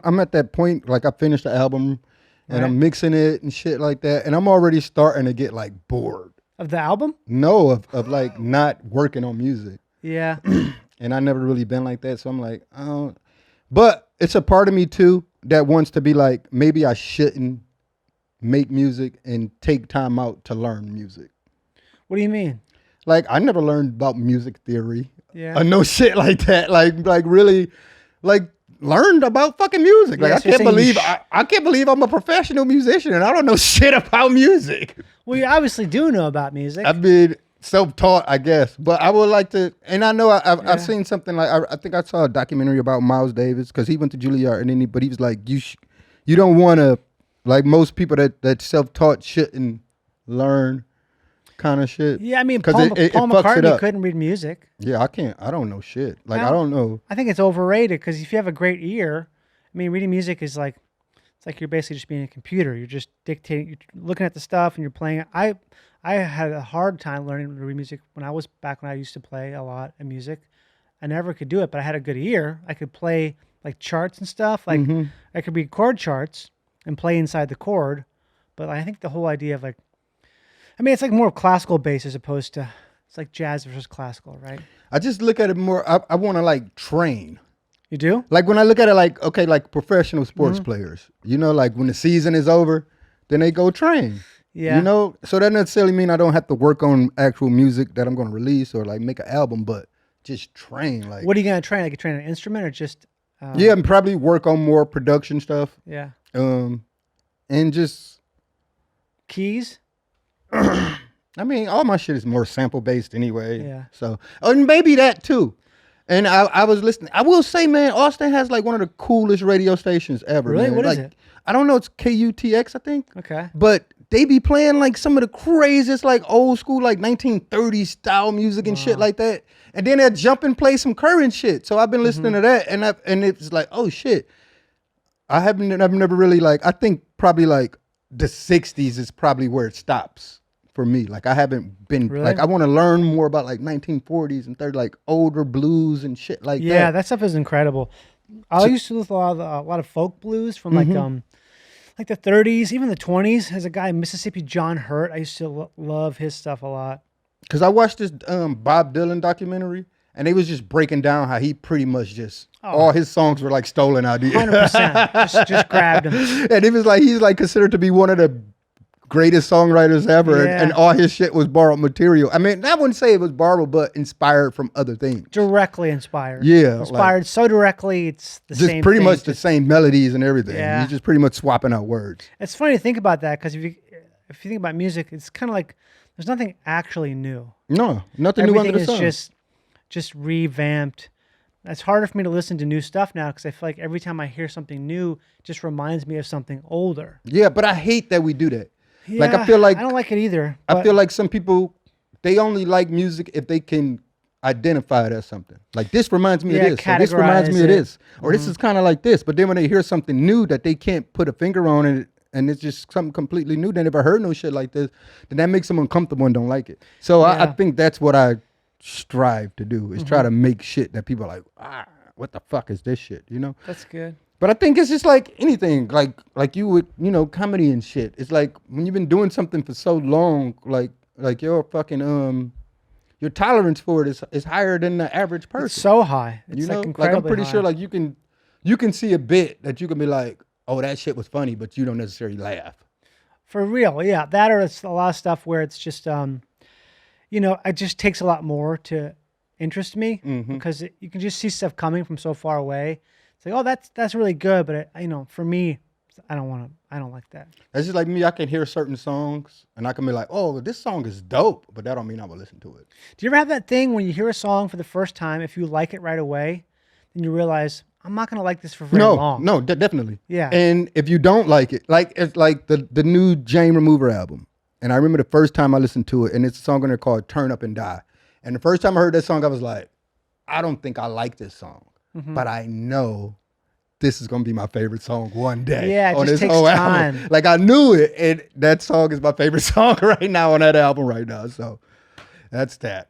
I'm at that point, like I finished the album and I'm mixing it and shit like that. And I'm already starting to get like bored. Of the album? No, of like not working on music. Yeah. And I never really been like that. So I'm like, I don't, but it's a part of me too that wants to be like, maybe I shouldn't make music and take time out to learn music. What do you mean? Like I never learned about music theory. Yeah. Or no shit like that. Like really, like learned about fucking music. Like Yeah, I so you're can't saying believe I can't believe I'm a professional musician and I don't know shit about music. Well, you obviously do know about music. I've been self-taught, I guess, but I would like to. And I know I've seen something like I think I saw a documentary about Miles Davis because he went to Juilliard and then but he was like, you don't want to, like most people that self-taught shouldn't learn kind of shit. Yeah, I mean, Paul McCartney couldn't read music. Yeah, I don't know shit. Like I don't know. I think it's overrated because if you have a great ear, I mean, reading music is like, it's like you're basically just being a computer. You're just dictating, you're looking at the stuff and you're playing it. I had a hard time learning to read music when I used to play a lot of music. I never could do it, but I had a good ear. I could play like charts and stuff. Like I could read chord charts and play inside the chord. But I think the whole idea of like, I mean, it's like more classical based as opposed to, it's like jazz versus classical, right? I just look at it more, I want to like train. You do? Like when I look at it like, okay, like professional sports players, you know, like when the season is over, then they go train. Yeah. You know, so that doesn't necessarily mean I don't have to work on actual music that I'm going to release or like make an album, but just train. Like, what are you going to train? Like you train an instrument or just? Yeah, and probably work on more production stuff. Yeah. And just keys. I mean, all my shit is more sample based anyway. Yeah. So, and maybe that too. And I was listening. I will say, man, Austin has like one of the coolest radio stations ever. Really? Man. What like, is it? I don't know. It's KUTX, I think. Okay. But they be playing like some of the craziest, like old school, like 1930s style music and shit like that. And then they'll jump and play some current shit. So I've been listening to that, and it's like, oh shit. I've never really like. I think probably like the 60s is probably where it stops for me. Like I haven't been like I want to learn more about like 1940s and 30s, like older blues and shit like that. Yeah, that stuff is incredible. I used to listen to a lot of folk blues from like the 30s, even the 20s. There's a guy in Mississippi, John Hurt. I used to love his stuff a lot. Because I watched this Bob Dylan documentary, and they was just breaking down how he pretty much just all his songs were like stolen ideas. 100%. just grabbed him. And it was like he's like considered to be one of the greatest songwriters ever, and all his shit was borrowed material. I mean, I wouldn't say it was borrowed, but inspired from other things. Directly inspired. Yeah. Inspired like, so directly, it's the just same pretty thing. much the same melodies and everything. Yeah. He's just pretty much swapping out words. It's funny to think about that, because if you think about music, it's kind of like there's nothing actually new. No, nothing new under the sun. Everything is just revamped. It's harder for me to listen to new stuff now because I feel like every time I hear something new, it just reminds me of something older. Yeah, but I hate that we do that. Yeah, like I feel like I don't like it either. I feel like some people, they only like music if they can identify it as something. Like this reminds me of this, or this reminds me of this, or this is kind of like this. But then when they hear something new that they can't put a finger on it, and it's just something completely new, they never heard no shit like this, then that makes them uncomfortable and don't like it. So I think that's what I strive to do, is try to make shit that people are like, what the fuck is this shit, you know? That's good. But I think it's just like anything, like you would, you know, comedy and shit. It's like when you've been doing something for so long, like your fucking your tolerance for it is higher than the average person. It's so high. It's you know, like I'm pretty high. sure like you can see a bit that you can be like, oh, that shit was funny, but you don't necessarily laugh. For real, yeah. That, or it's a lot of stuff where it's just you know, it just takes a lot more to interest me because you can just see stuff coming from so far away. It's like, oh, that's really good, but you know, for me, I don't like that. That's just like me. I can hear certain songs and I can be like, oh, this song is dope, but that don't mean I will listen to it. Do you ever have that thing when you hear a song for the first time, if you like it right away, then you realize, I'm not going to like this for very long. No, definitely. Yeah. And if you don't like it, like it's like the new Jane Remover album. And I remember the first time I listened to it, and it's a song in there called Turn Up and Die. And the first time I heard that song, I was like, I don't think I like this song, but I know this is going to be my favorite song one day. Yeah, it on just this takes whole time. album. Like I knew it, and that song is my favorite song right now on that album right now. So that's that.